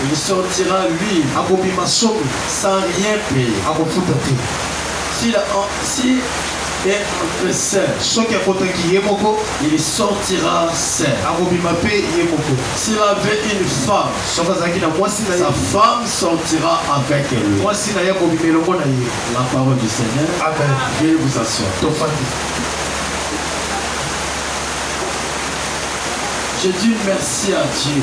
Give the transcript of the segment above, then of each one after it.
il sortira lui sans rien payer. Si est entre seul, il sortira seul. S'il avait une femme, sa femme sortira avec lui. La parole du Seigneur. Veuillez vous asseoir. Je dis merci à Dieu.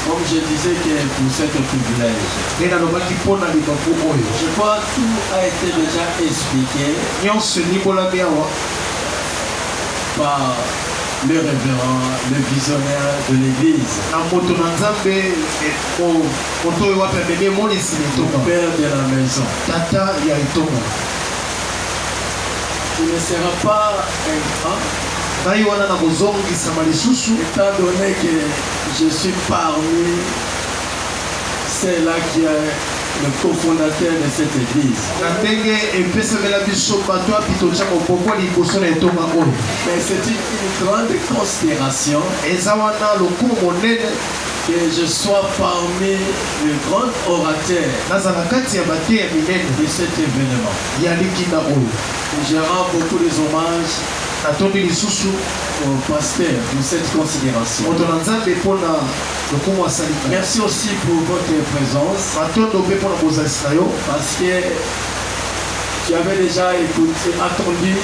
Comme je disais que pour cette privilège, je crois que tout a été déjà expliqué par le révérend, le visionnaire de l'église, le père de la maison. Tu ne seras pas un grand, étant donné que je suis parmi ceux-là qui est le cofondateur de cette église. Mais c'est une grande considération que je sois parmi les grands orateurs de cet événement. Je rends beaucoup de hommages au pasteur pour cette considération. Merci aussi pour votre présence, parce que tu avais déjà écouté, attendu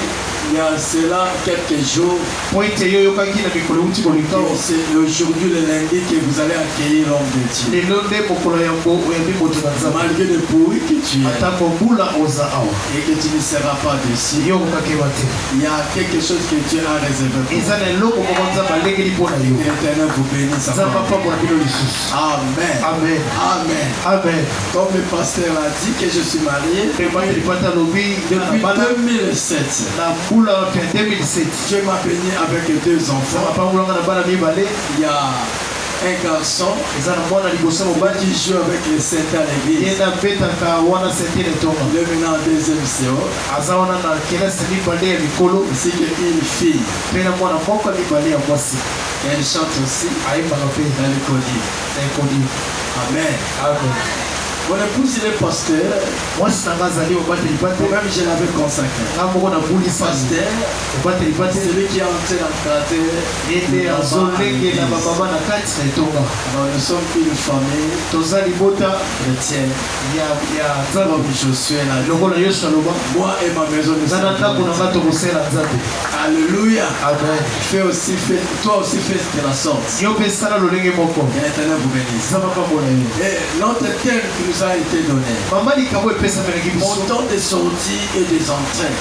il y a cela quelques jours. C'est aujourd'hui le lundi que vous allez accueillir l'homme de Dieu. Malgré le bruit que tu es et que tu ne seras pas dessus, il y a quelque chose que Dieu a réservé pour vous. L'Éternel vous bénisse. Amen. Amen. Amen. Amen. Comme le pasteur a dit que je suis marié depuis 2007. Dieu m'a béni avec 2 enfants. Il y a un garçon qui joue avec les saints à l'église. Il est maintenant en 2e CO. Ainsi qu'une fille. Elle chante aussi. Elle connaît. Amen. Amen. Mon épouse, il est pasteur. Moi-même, je l'avais consacré. Pasteur, c'est lui qui a entré dans le caractère. Alors, nous sommes une famille chrétienne. Comme Josué l'a dit. Moi et ma maison, nous sommes. Alléluia. Toi aussi fais de la sorte. Et l'Éternel vous bénisse. Et notre thème qui nous a été donné, mon temps de sortie et des entrées.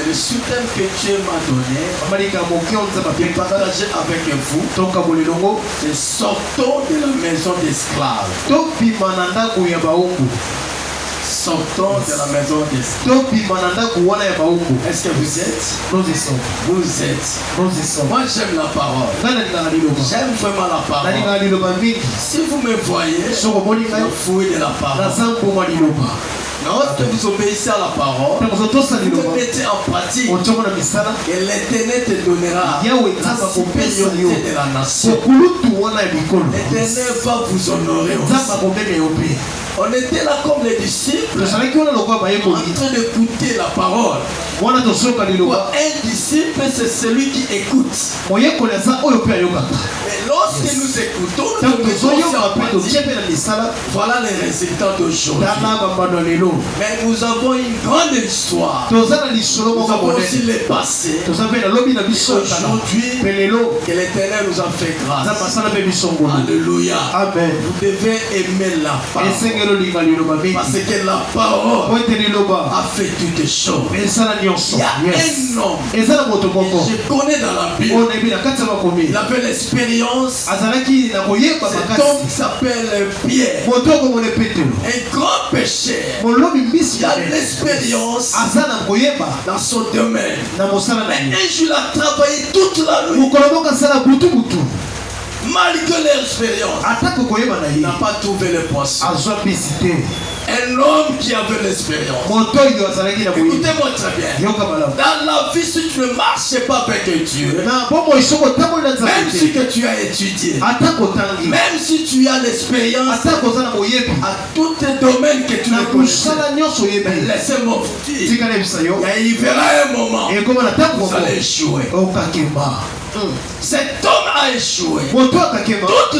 Le sous-thème que Dieu m'a donné, de partager avec vous, c'est sortons de la maison d'esclaves. Sortons de la maison d'esclaves. Est-ce que vous êtes? Vous êtes. Moi j'aime la parole. J'aime vraiment la parole. Si vous me voyez, je fouille de la parole. Lorsque vous obéissez à la parole, vous mettez en pratique, et l'Éternel te donnera la supériorité de la nation. L'Éternel va vous honorer aussi. On était là comme les disciples, en train d'écouter la parole. Un disciple, c'est celui qui écoute. Mais lorsque nous écoutons, voilà les résultats d'aujourd'hui. Mais nous avons une grande histoire. Nous avons aussi le passé. Aujourd'hui, que l'Éternel nous a fait grâce. Alléluia. Amen. Vous devez aimer la parole. Parce que la parole a fait toutes choses. Il y a un homme que je connais dans la Bible. Il avait l'expérience. Cet homme s'appelle Pierre. Un grand pécheur. Il a l'expérience dans son domaine. Mais un jour, il a travaillé toute la nuit. Malgré l'expérience, il n'a pas trouvé le poisson. Un Un homme qui avait l'expérience. Écoutez-moi très bien. Dans la vie, si tu ne marches pas avec Dieu, même si que tu as étudié, même si tu as l'expérience, à tous les domaines que tu ne connais, laissez-moi vous dire, il verra un moment où vous allez échouer. Cet homme a échoué. Toute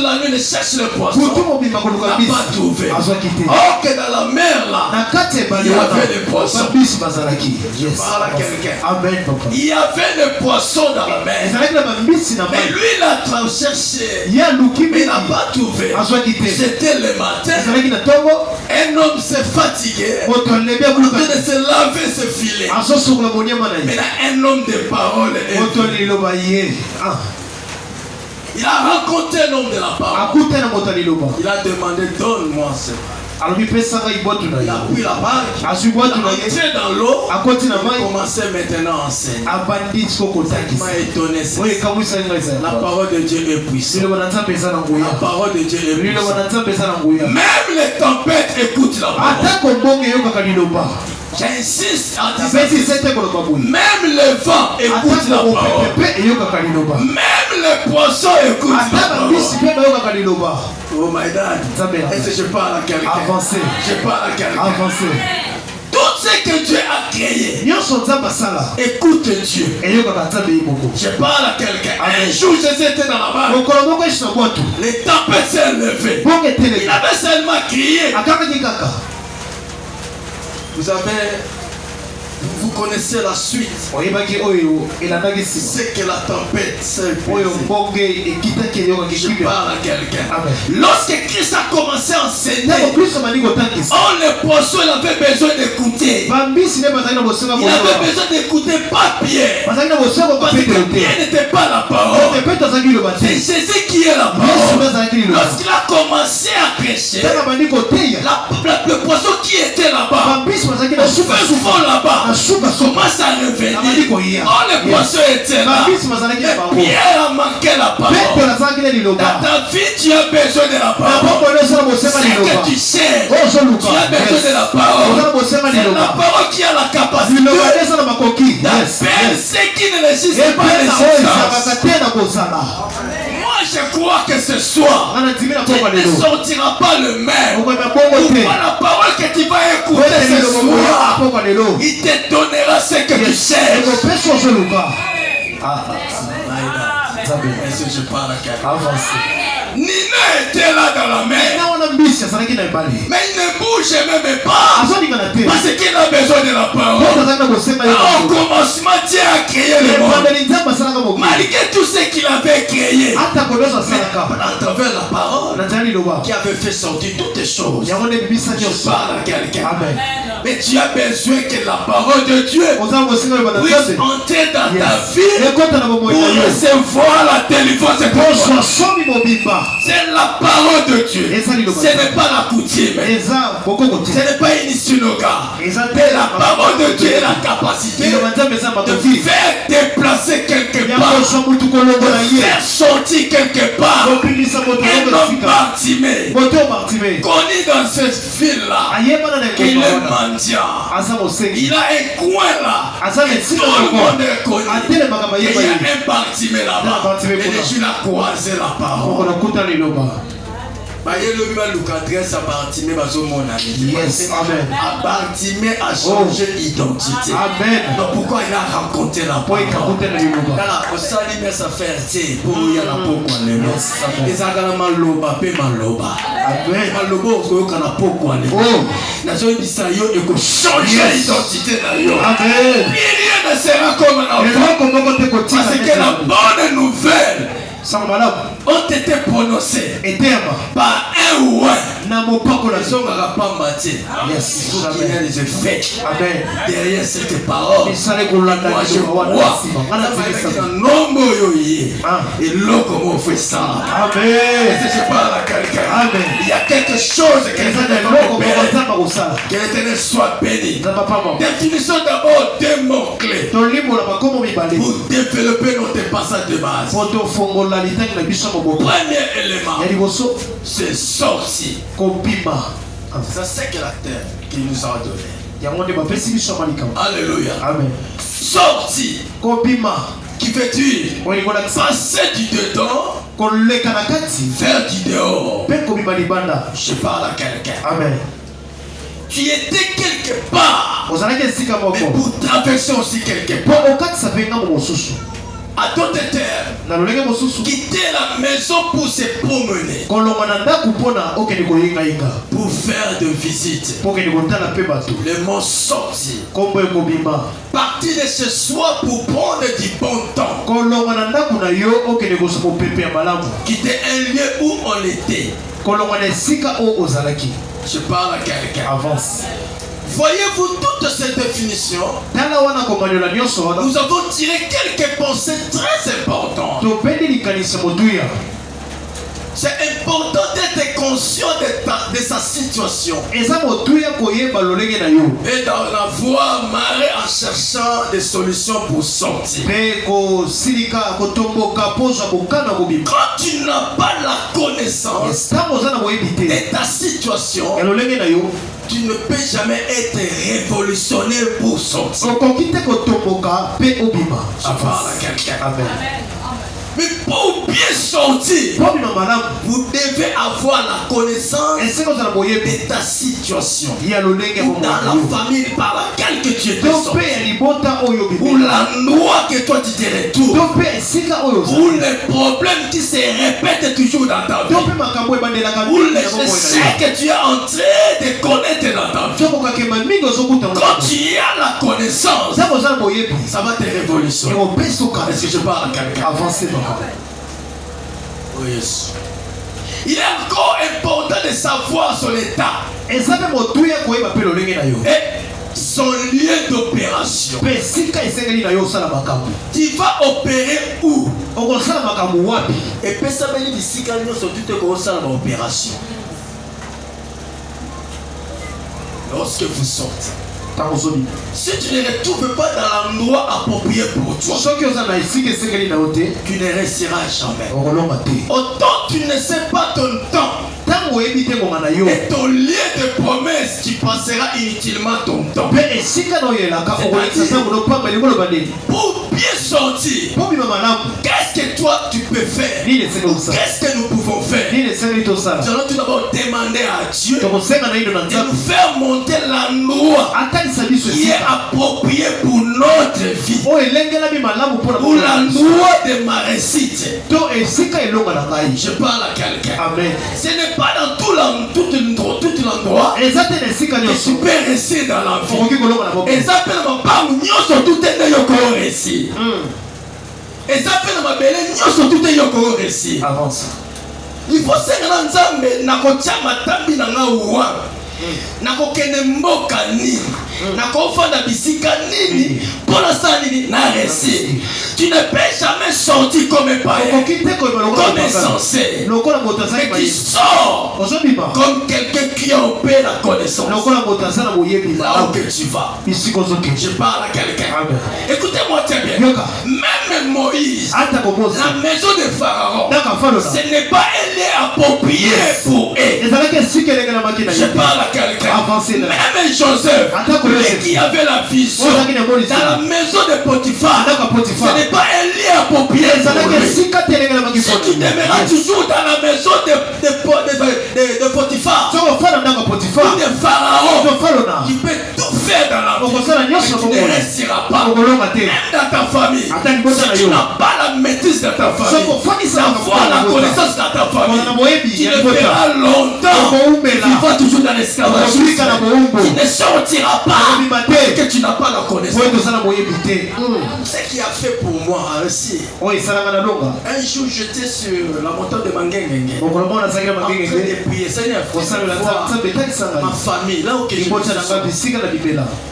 la nuit, il cherche le poisson. Il n'a pas trouvé. Or que dans la mer là, il y avait des poissons. Je parle à quelqu'un. Il y avait des poissons dans la mer. Mais lui, il a cherché. Mais il n'a pas trouvé. C'était le matin. Un homme s'est fatigué. En train de se laver ses filets. Mais un homme de parole. Il a rencontré l'homme de la parole. Il a demandé, donne-moi ce bague. Il a pris la bague. Il a entré dans l'eau. Il a commencé maintenant à enseigner. Il m'a étonné. La parole de Dieu est puissante. La parole de Dieu est puissante. Même les tempêtes écoutent la parole. J'insiste à dire même le vent écoute la parole. Même les poissons écoutent la parole. Oh my God. Est-ce que je parle à quelqu'un? Avancez. Je parle à quelqu'un. Avancez. Tout ce que Dieu a créé, écoute Dieu. Je parle à quelqu'un. Un jour, j'étais dans la barque. Les tempêtes s'est levées. Il avait seulement crié. Vous connaissez la suite. C'est que la tempête s'est brisée. Je parle à quelqu'un. Lorsque Christ a commencé à enseigner, le poisson avait besoin d'écouter. Il avait besoin d'écouter pas Pierre. Parce que Pierre n'était pas la parole. C'est Jésus qui est la parole. Lorsqu'il a commencé à prêcher, le poisson qui était là-bas, le feu fond là-bas, commence à revenir. Le poisson était là. Mais Pierre a manqué la parole. Dans ta vie, tu as besoin de la parole. C'est que tu sais. Tu as besoin de la parole. C'est la parole qui a la capacité d'appeler ceux qui ne résistent pas les choses. Moi, je crois que ce soir, tu ne sortiras pas le même. La parole que tu vas écouter ce soir, il te donnera ce que tu cherches. Est-ce que je parle à quelqu'un? Nina était là dans la mer. Mais il ne bouge même pas. Parce qu'il a besoin de la parole. Au commencement, Dieu a créé le monde. Malgré tout ce qu'il avait créé, à travers la parole qui avait fait sortir toutes les choses. Je parle à quelqu'un. Mais tu as besoin que la parole de Dieu puisse entrer dans ta vie pour recevoir la délivrance. C'est la parole de Dieu. Ce n'est pas la coutume. Ce n'est pas une synagogue. Mais la parole de Dieu est la capacité de faire déplacer quelque part, de faire sortir quelque part. Un homme Bartimée, connu dans cette ville-là, qu'il est mendiant. Il a un coin là. Tout le monde est connu. Il y a un Bartimée là-bas. Et je l'ai croisé la parole. Yes, amen. Bartimée a changé d'identité. Amen. Donc pourquoi il a rencontré la parole? Rien ne sera comme un enfant. Parce que la bonne nouvelle ont été prononcés par un ou un. Ils ont yes. Il faut qu'il y ait des effets derrière cette parole. Moi je vois un nombre et l'eau comme on fait ça. Je parle à quelqu'un. Il y a quelque chose que l'Éternel soit béni. Définissons d'abord deux mots-clés pour développer notre passage de base. Premier élément, c'est sorti. C'est ça c'est que la terre qui nous a donné. Alléluia. Amen. Sorti. Qui fait dire passer du dedans vers du dehors. Je parle à quelqu'un. Amen. Tu étais quelque part, mais pour traverser aussi quelque part. À d'autres termes, quitter la maison pour se promener, pour faire de visites. Le mot sorti, partir de ce soir pour prendre du bon temps, quitter un lieu où on était. Je parle à quelqu'un. Avance. Voyez-vous toute cette définition? Nous avons tiré quelques pensées très importantes. C'est important d'être conscient de sa situation. Et dans la voie marrer en cherchant des solutions pour sortir. Quand tu n'as pas la connaissance de ta situation, tu ne peux jamais être révolutionné pour sortir. Je parle à quelqu'un. Amen. Mais pour bien sortir, vous devez avoir la connaissance de ta situation. Ou dans la famille par laquelle que tu étais sorti. Ou la loi que toi tu te retrouves. Ou les problèmes qui se répètent toujours dans ta vie. Ou les échecs que tu es en train de connaître dans ta vie. Quand tu as la connaissance, ça va te révolutionner. Est-ce que je parle à quelqu'un? Avancez. Oh yes. Il est encore important de savoir son état et son lieu d'opération. Tu vas opérer où? Et puis ça veut dire ici quand nous sommes tous en opération. Lorsque vous sortez, si tu ne le trouves pas dans l'endroit approprié pour toi, tu ne resteras jamais. Autant tu ne sais pas ton temps et ton lieu de promesse, tu passeras inutilement ton temps. Pour bien sortir, qu'est-ce que toi tu peux faire? Qu'est-ce que nous pouvons faire? Nous allons tout d'abord demander à Dieu de nous faire monter l'endroit qui est approprié pour notre vie, pour l'endroit de ma réussite. Je parle à quelqu'un. Ce n'est pas dans tout l'endroit que tu peux rester dans la vie. Et ça peut surtout réussir. Et ça peut réussir. Avance. Il faut se nzambe na kochama tambi na ngawa. Nakokende mboka nini, nakofanda bisika nini, pour l'instant nini na réussir. Tu ne peux jamais sortir comme un païen, comme insensé, mais tu sors comme quelqu'un qui a opéré la connaissance. Là où que tu vas, je parle à quelqu'un. Écoutez-moi très bien. Même Moïse, la maison de Pharaon, ce n'est pas elle est appropriée pour elle. Je parle à quelqu'un. Même Joseph, qui avait la vision dans la maison de Potiphar, ce n'est pas elle est appropriée pour lui. Si tu demeuras toujours dans la maison de Potiphar ou de Pharaon, tu peux tout faire dans la vie, mais tu ne resteras pas. Même dans ta famille, si tu n'as pas la maîtrise de ta famille, avoir la connaissance dans ta famille, tu ne feras longtemps, tu vas toujours dans l'esclavage. Tu ne sortiras pas parce que tu n'as pas la connaissance. Ce qui a fait pour moi aussi. Un jour j'étais sur la montagne de Mangengenge, en train de prier. Seigneur, ma famille, là où je suis, il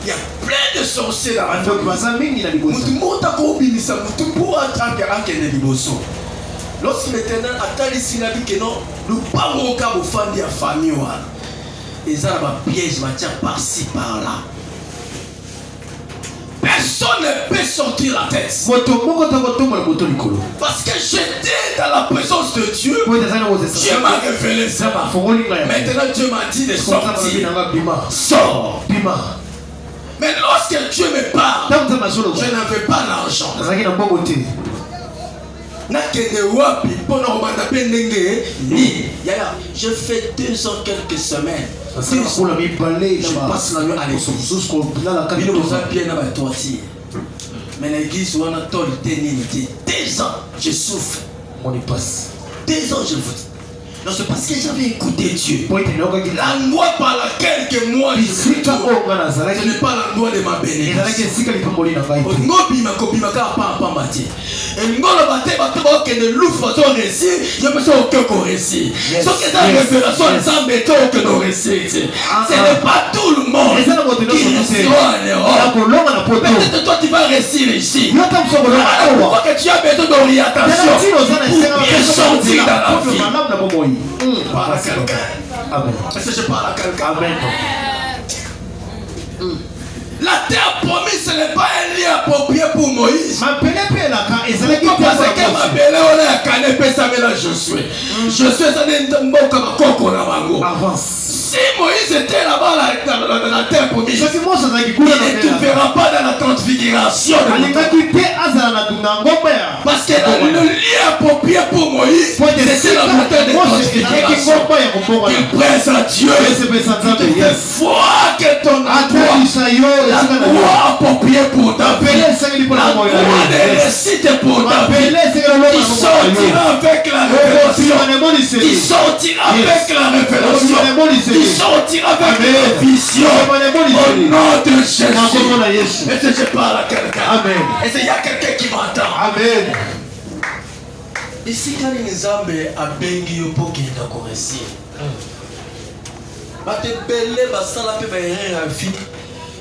y a plein de sorciers dans la famille. Lorsque l'Éternel a tali sinabi que non, nous parlons au cas où famille à famille. Et ça va piège, va par-ci, par-là. Personne ne peut sortir la tête. Parce que j'étais dans la présence de Dieu, Dieu m'a révélé ça. Maintenant Dieu m'a dit de sortir. Sors. Mais lorsque Dieu me parle, je n'avais pas l'argent. Je fais 2 ans quelques semaines. Je passe la nuit à l'église. Mais l'église, on a 2 ans, je souffre. 2 ans, je vous dis. Non, c'est parce que j'avais écouté Dieu. La loi par laquelle que moi je me trouve, ce n'est pas la loi de ma bénédiction. Ce n'est pas tout le monde qui réussira en Europe. Peut-être toi tu vas réussir ici. Pourquoi que tu as besoin d'orientation pour bien sortir dans la vie? Parle à quelqu'un. Amen. Est-ce que je parle à quelqu'un? Amen. La terre promise, ce n'est pas un lieu approprié pour Moïse. Parce que ma belle on a cané pesa mela Josué. Josué ça n'est pas comme coco na bango. Si Moïse était là-bas dans la terre promise, il ne te verra pas dans la transfiguration. Parce que le lieu approprié pour Moïse, c'était la montagne de transfiguration. Il presse à Dieu. Il te fait foi que ton endroit. La loi appropriée pour ta vie. La loi des récites pour ta vie. Il sortira avec la révélation. Il sortira avec la révélation. Il sortira avec la vision. Au nom de Jésus. Est-ce que je parle à quelqu'un? Amen. Est-ce qu'il y a quelqu'un qui m'entend? Amen. Ici, quand les Nzambe a bengi yo pour qu'il n'a pas réussi. Ma te belle basala pe ba erreur à vie.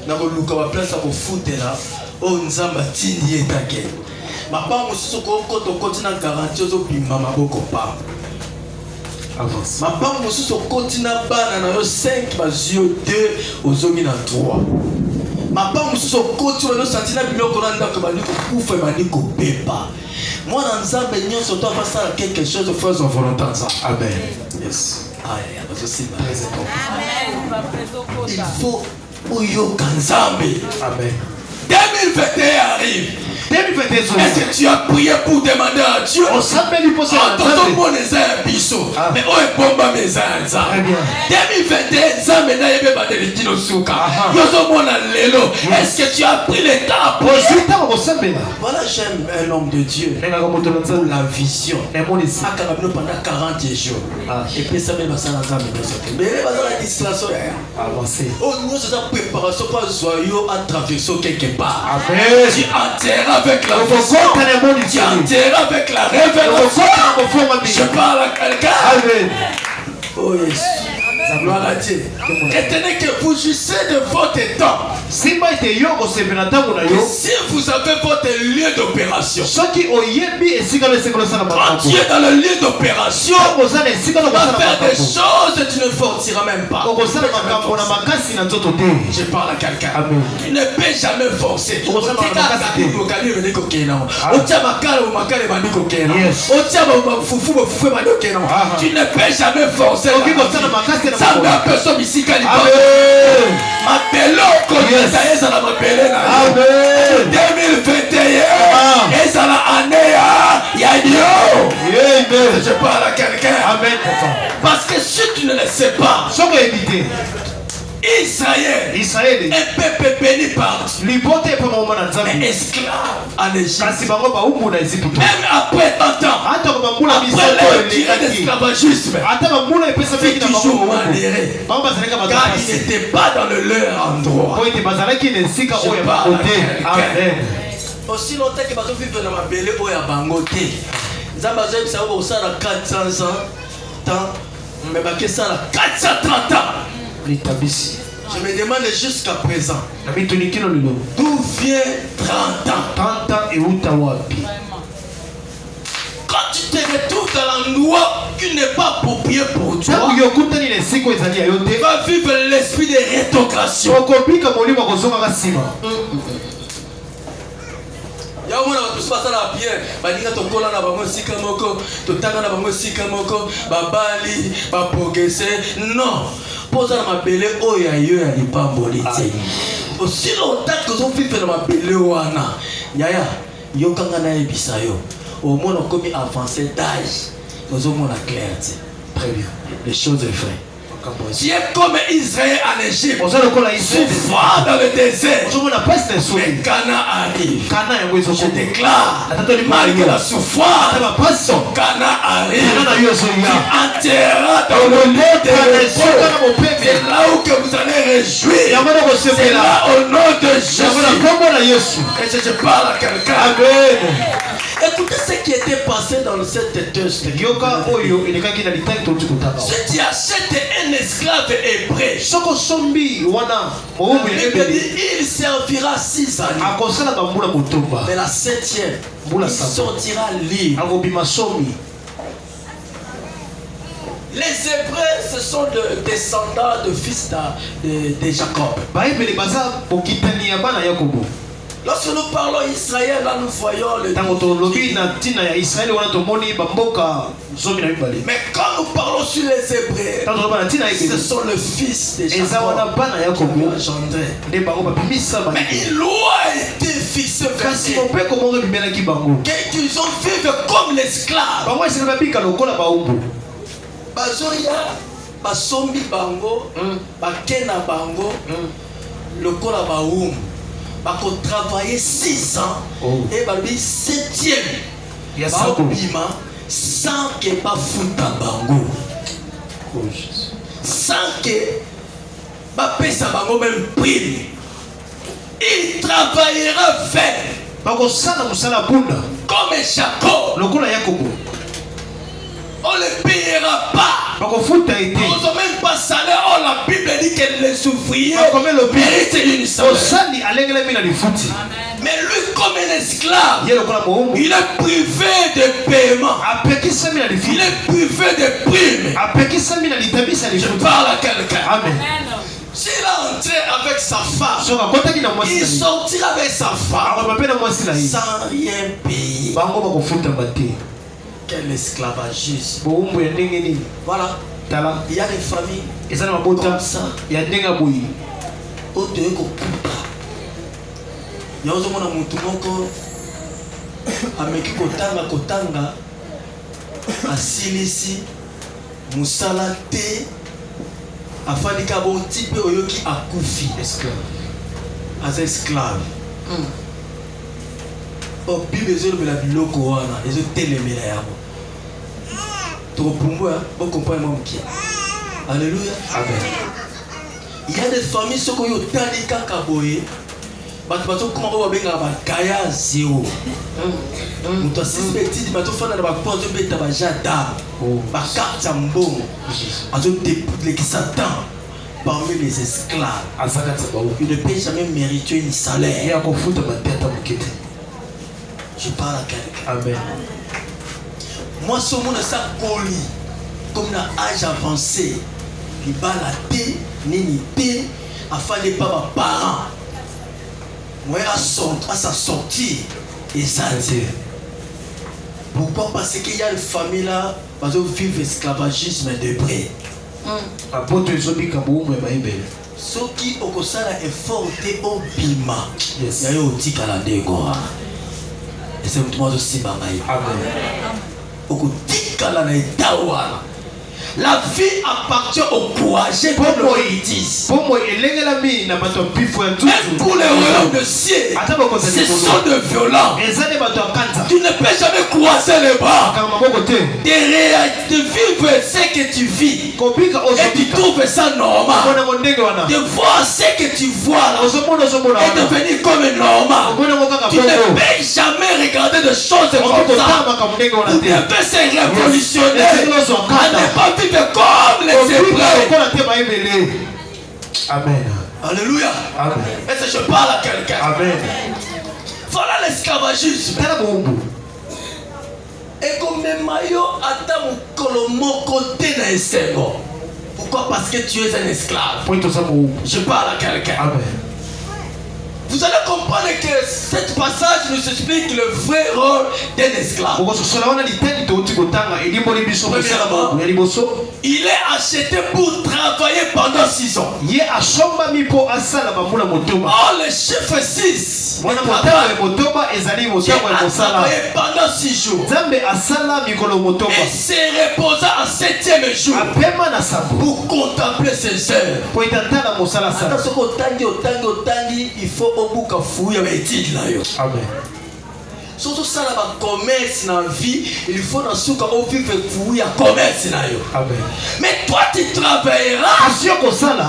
Na ko luka ba place ko futela o Nzamba tindi etake. Ma pa mosusu ko to continue garantie zo bimba maboko pa. Avance. Ma pa mosusu continue bana na yo 5 bazio 2 ozongi na 3. Ma pa mosusu continue no sentina biloko na ndako ba ni ko kufa ba ni ko pepa. Moi dans Nzambe nyonso to va faire quelque chose de faisant volonté ça. Amen. Yes. Aïe, c'est très important. Il faut Oyoka Nzambe. Amen. 2021 arrive. Est-ce que tu as prié pour demander à Dieu? On s'appelle l'hypothèse. Mais où est Bomba Mezanza? 2021, Nzambe na yebe ba delikino suka. Yozo mona lelo. Est-ce que tu as pris le temps pour voilà, j'aime un homme de Dieu. La vision. Akababino pendant 40 jours. Et puis ça me va ça Nzambe. Mais les bazar la distraction. Avancer. Oh, nous sommes préparation pour joyeux à traverser quelque part. Amen. Tu enterres avec la vision. Tu enterres avec la révélation. Je parle à quelqu'un. Amen. Oh yes. Gloire à Dieu. Retenez que vous jouissez de votre temps. Si vous avez votre lieu d'opération, quand tu es dans le lieu d'opération, tu vas faire des choses et tu ne forceras même pas. Je parle à quelqu'un. Tu ne peux jamais forcer. Tu ne peux jamais forcer. Ça me personne ici qui ma belle ça la ma belle 2021 et ça la année je parle à quelqu'un. Amen. Parce que si tu ne le sais pas, Israël, un peuple béni par Dieu, mais esclave en Égypte. Même après 30 ans, après le tiré d'esclavagisme, c'est toujours malheureux. Car ils n'étaient pas dans le leur endroit. Je parle à quelqu'un. Aussi longtemps que je vivre dans ma belle eau à Bangoté, Zamba Zeb ça va ça à 400 ans, mais que ça à 430 ans. Je me demande jusqu'à présent d'où vient 30 ans. 30 ans et où t'as wapi? Quand tu te retrouves dans l'endroit qui n'est pas approprié pour toi, tu vas vivre l'esprit de rétrogradation. Ya mona tout ça la pierre. Baninga to kola na bango sika moko, to tanga na bango sika moko, babali, ba progresser. Non. Posa na mabele oya yo ya lipamboli te. Aussi longtemps que zo vivre na mabele wana. Yaya, yo kanga na ebisa yo. Au moins on comme avancé d'âge. Nous avons la clarté. Très bien. Les choses sont vraies. Tu es comme Israël en Égypte. Souffrant dans le désert. Mais Cana arrive. Je déclare, malgré la souffrance, Cana arrive. Tu enterras dans le lit de repos. C'est là où que vous allez réjouir. C'est là au nom de Jésus. Et je parle à quelqu'un. Amen. Écoutez ce qui était passé dans cette test. Si tu achètes un esclave hébreu, il servira 6 années. Mais la 7e, il sortira libre. Les Hébreux, ce sont des descendants de fils de Jacob. Lorsque nous parlons Israël, là nous voyons le mais quand nous parlons sur les Hébreux, ce sont les fils de Jacob. Mais il a été fixé qu'ils ont vécu comme l'esclave. Bazoya, basombi bango, bakena bango, lokola baum. Bako travailler 6 ans et babi 7e. Baobima sans que ba futa bango. Sans que ba pesa bango même prime. Il travaillera fait. Bako sala musala bunda. Comme Jacob. Lokola Yakobo. On ne payera pas. On ne même pas salaire. Oh, la Bible dit que les ouvriers méritent une salaire. Mais lui, comme un esclave, il est privé de paiement. Il est privé de primes. Je parle à quelqu'un. Amen. S'il a entré avec sa femme, il sortira avec sa femme sans rien payer. Quel esclavagisme. Voilà. Il y a des familles comme ça. Il y a des gens qui ont des coups. Il y a des gens qui kotanga asilisi musala te afani ka bon type oyoki akufi esclave. Oh, Bible est le biloko wana, ils ont télémé là. Tu comprends moi qui. Alléluia. Amen. Il y a des familles qui ont tali kaka boye. Batu comment on va benga ba kaya zéro. Muto suspecté di bato fana na ba ponzo beta ba jada. Ba carte mbongo. Azo dépoudler qui Satan parmi les esclaves. Il ne peut jamais mériter une salaire. Je parle à quelqu'un. Amen. Moi, ce monde est ça poli. Comme dans l'âge avancé, il va la thé, ni thé, afin de pas mes parents. Moi, à sa sortie, et ça dit. Pourquoi? Parce qu'il y a une famille là, parce qu'ils vivent l'esclavagisme de près. Ceux qui ont ça effort de obima. Il y a eu un petit calendrier. Et c'est moi aussi, Amen. La vie appartient au courageux, comme ils disent. Et pour les royaumes de ciel, ce sont de violents. Tu ne peux jamais croiser les bras. De vivre ce que tu vis. Et tu trouves ça normal. De voir ce que tu vois là. Et devenir comme normal. Tu ne peux jamais regarder des choses comme ça. Tu ne peux se révolutionner. À ne pas comme les Hébreux. Amen. Alléluia. Amen. Est-ce que je parle à quelqu'un? Amen. Voilà l'esclavagisme. Et comme maillot attend mon colomo côté d'un esclave. Pourquoi? Parce que tu es un esclave. Je parle à quelqu'un. Amen. Vous allez comprendre que cet passage nous explique le vrai rôle d'un esclave. Il est acheté pour travailler pendant 6 ans. Oh, le chiffre 6. Il a travaillé pendant 6 jours. Et s'est reposé en 7e jour pour contempler ses œuvres. Il faut au bout qu'à fouiller avec titre là. Amen. Surtout ça là, commerce dans la vie, il faut dans ce cas où vivre fouiller à commerce là. Amen. Mais toi tu travailleras.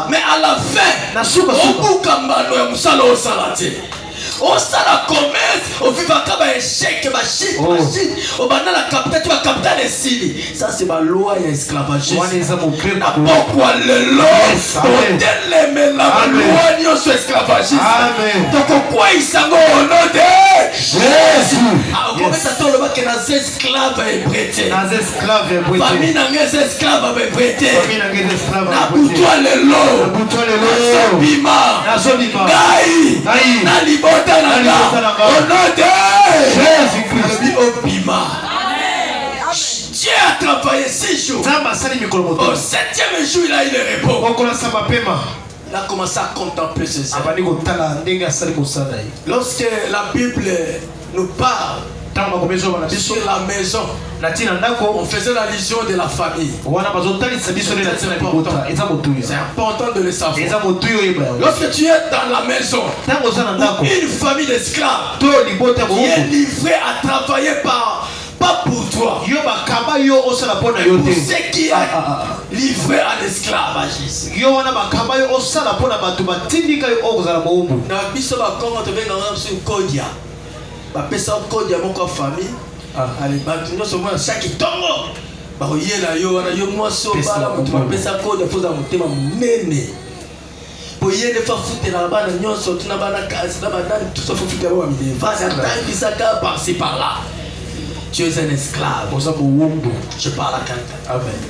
Mais à la fin, au bout qu'à mano ya musala au salati. On s'en a commerce, on vit à échec, on va dans la capitale, tu vas capitale des Sili. Ça c'est ma loi et esclavagiste. Pourquoi le loi, on t'aime la loi ni on soit esclavagiste. Donc pourquoi il s'en va au nom de Jésus? Comment ça tombe le bac que les esclaves est prêté? Les esclaves est prêté. Famille n'a les esclaves est prêté. N'aboutois le lot. N'abima. Gaï. N'alibota. Au nom de Jésus-Christ. Dieu a travaillé 6 jours. Au 7e jour, il a eu le repos. Il a commencé à contempler ses œuvres. Lorsque la Bible nous parle sur la maison, on faisait l'allusion de la famille. C'est important de le savoir. Lorsque tu es dans la maison, une famille d'esclaves qui est livrée à travailler pas pour toi, pour ceux qui est livré à l'esclavagiste. Bapesa code ya moko famille ali batu nyoso mwana chaque tongo ba oyela yo wana yo mwaso bala mutu bapesa code foza mutema munene boyele fa futela bana nyoso tuna bana kasi na badani tout ça faut futela ba mide vas attendre bisaka par-ci par-là. Tu es un esclave. Je parle à quelqu'un. Amen.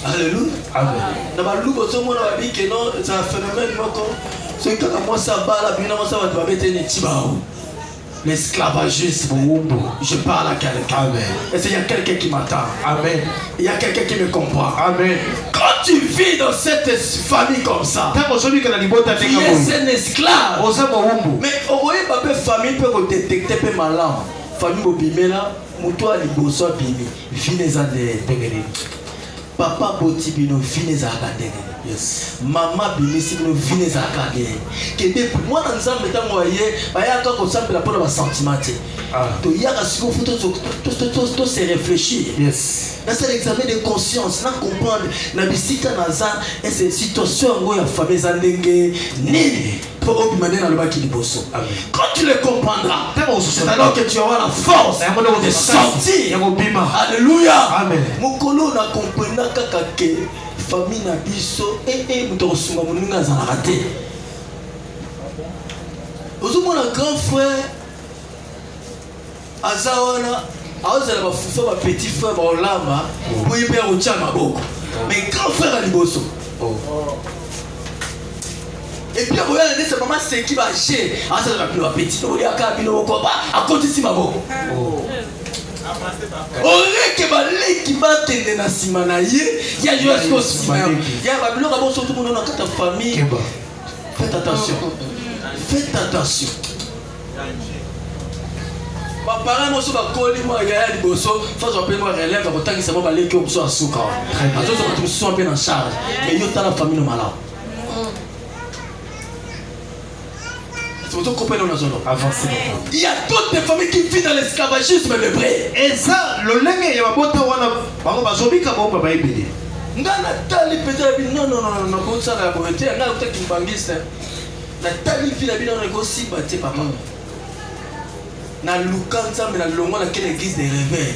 Alléluia. Amen. Na ba lubo so mona ba bike non c'est un phénomène moko so kaka moi ça bala bina moi ça va mettre ni tibao. L'esclavagisme, je parle à quelqu'un. Est-ce qu'il y a quelqu'un qui m'attend? Amen. Il y a quelqu'un qui me comprend. Amen. Quand tu vis dans cette famille comme ça, tu es un esclave. Mais au voyez, ma famille peut détecter peu malin. Famille bobimela, mutoa liboso bimi, fineza de degere. Papa botibino fineza akadege. Yes. Maman bimisi bino fineza akadege. Kede moi dans ensemble tant voyé, baya ka ko sample la pour ba sentiment. To yaka siko futo to se réfléchir. Yes. Là c'est l'examen de conscience, là comprendre na bisika naza et cette situation ngo ya famille zandenge nini. Quand tu le comprendras, c'est alors que tu vas avoir la force de sortir. Alléluia. Amen. Mokolo na comprendre que famille na biso mutosunga muninga za raté. Ozomona grand frère azawana azala ba fufa ba petit frère ba olamba pour y faire au tchama boko. Mais grand frère à liboso. Et puis après c'est maman c'est qui va acheter ah ça va plus petit on y a qu'à bino ko ba à côté si mabo ore ke ba le qui va tendre na sima na ye ya jusqu'au sima ya ba bino ka bon surtout mon dans ta famille faites attention ba parents mo so ba koli mo ya liboso faut so pe mo relève ko tangisa mo ba le ki o so asuka azo so ko so pe en charge mais yo ta la famille no malade. Il y a toutes les familles qui vivent dans l'esclavagisme de vrai. Et ça, le lingue, il y a pas de non, comme ça, la pauvreté, il y a qui me bangiste. La tali fille, la vie, on négocie, papa. Na lukanza, mais la longue, laquelle église des réveils.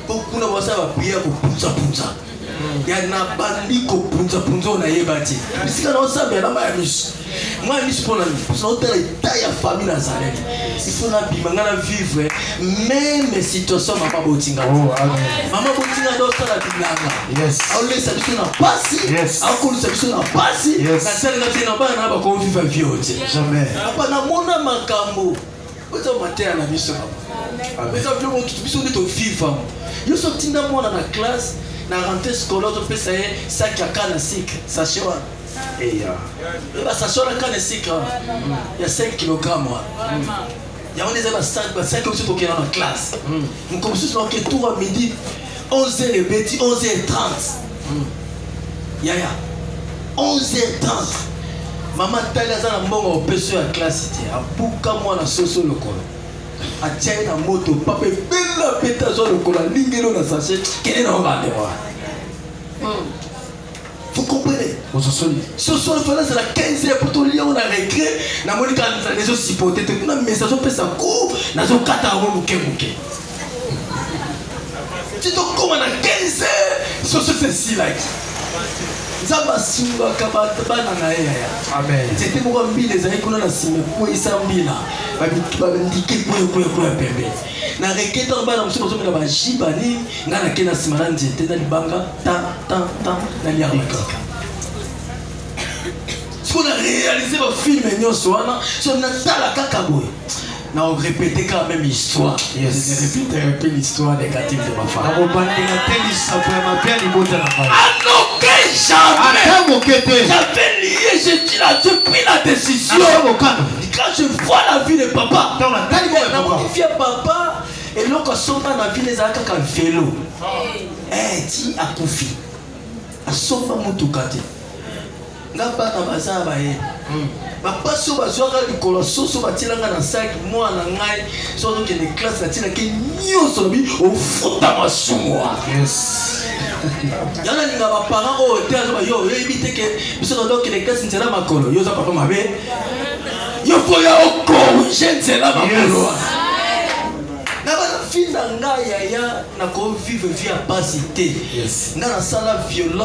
Beaucoup de ça va prier pour pousser. ya na bandiko punza na yebati bisika na osabe na ba misu moi misu pona ni parce que la taille ya famille Nazareth il faut na bimanga vivre même situation mama botinga mama botinga do sala bilanga yes aule sa biso na pasi akolu sa biso na pasi na sala na tina ba na ba ko vivre viote jamais apa na mona makambo ozo mater na biso amen ça veut dire que biso de to vivre yo sortinda mona na classe na rentrée scolaire to pesa sac ya kana sik sachet wa ba sachet la kana sik ya 5 kg ya on est à 5 aussi pour qu'il dans la classe on commence sur que tout à midi 11h et 11h30 ya 11h30 maman tala za na mbongo opeso ya classe te abuka mwana soso lokolo atiai na moto papa bella peta zo lokolo lingelo na sachet kene na ngande wa vous comprenez soso le fallait c'est la 15h pour tout lien on a récré na monika les autres sipoter te kuna message pesa ko na zo kata ngo muke tu to comme na 15h soso c'est si like Zaba simba kabana na yaya. Amen. C'était pour mbili ezali kuna na sime ko isambila. Ba ndike ko pembe. Na reketa bana msuko zomi na ba jibani ngana kena simana nzete na libanga ta na liarika. Si on a réalisé le film nyonso wana, si on a tala kaka boy. Na on répétait quand même l'histoire. Yes. Répéter un peu l'histoire négative de ma femme. Na robandi na teli savoir ma bien libota na femme. Jamais. J'avais lié, j'ai dit là, j'ai pris la décision. Quand je vois la vie de papa, papa, et l'autre quand la vie des akaka vélo. Ti a confi. A sofa mutukate. Ngapa na bazaba ye. Papa so bazwaka likolo soso batilanga na sac moi na ngai so donc les classes na tina ke nyoso bi au futa masumwa. Yes. Yana ninga ba parents o te zo yo ebite ke biso donc les classes ntela makolo yo za papa mabe yo foya oko jentela makolo na ba fina ngai ya na ko vivre vie à pasité. Yes. Na sala violence